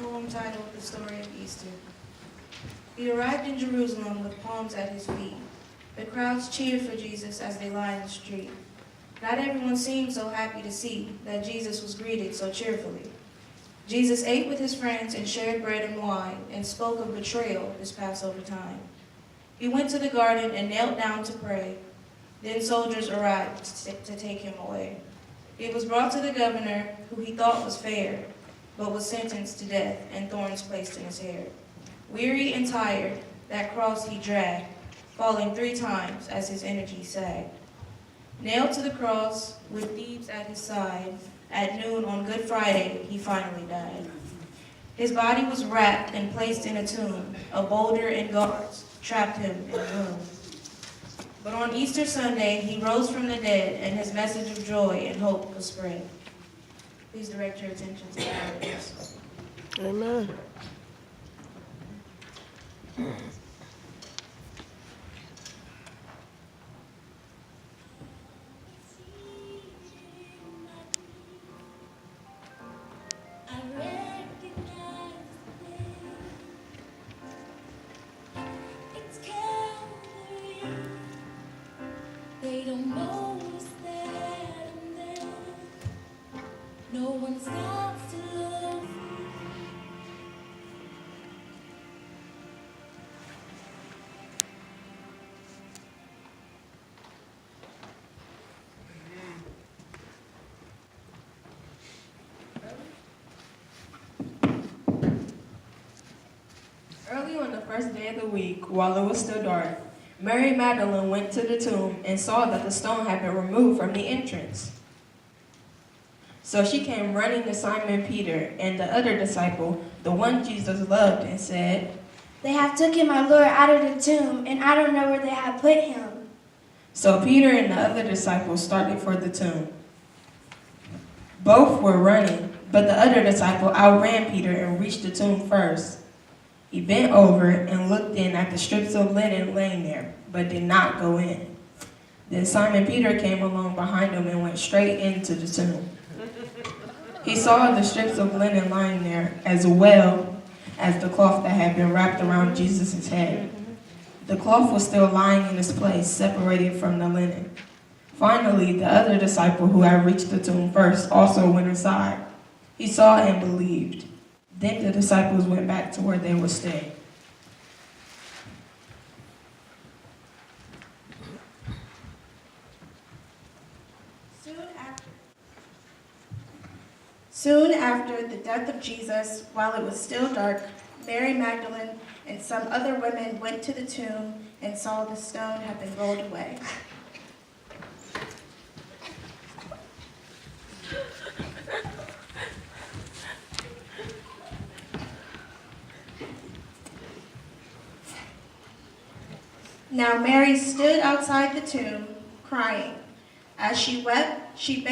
poem titled The Story of Easter. He arrived in Jerusalem with palms at his feet. The crowds cheered for Jesus as they lined the street. Not everyone seemed so happy to see that Jesus was greeted so cheerfully. Jesus ate with his friends and shared bread and wine and spoke of betrayal this Passover time. He went to the garden and knelt down to pray. Then soldiers arrived to take him away. He was brought to the governor, who he thought was fair, but was sentenced to death and thorns placed in his hair. Weary and tired, that cross he dragged, falling 3 times as his energy sagged. Nailed to the cross, with thieves at his side, at noon on Good Friday, he finally died. His body was wrapped and placed in a tomb. A boulder and guards trapped him in a room. But on Easter Sunday, he rose from the dead, and his message of joy and hope was spread. Please direct your attention to the audience. Amen. They don't know who's there and then no one stops to look. Early on the first day of the week, while it was still dark, Mary Magdalene went to the tomb and saw that the stone had been removed from the entrance. So she came running to Simon Peter and the other disciple, the one Jesus loved, and said, "They have taken my Lord out of the tomb, and I don't know where they have put him." So Peter and the other disciple started for the tomb. Both were running, but the other disciple outran Peter and reached the tomb first. He bent over and looked in at the strips of linen laying there, but did not go in. Then Simon Peter came along behind him and went straight into the tomb. He saw the strips of linen lying there, as well as the cloth that had been wrapped around Jesus' head. The cloth was still lying in its place, separated from the linen. Finally, the other disciple who had reached the tomb first also went inside. He saw and believed. Then the disciples went back to where they were staying. Soon after the death of Jesus, while it was still dark, Mary Magdalene and some other women went to the tomb and saw the stone had been rolled away. Now Mary stood outside the tomb, crying. As she wept, she bent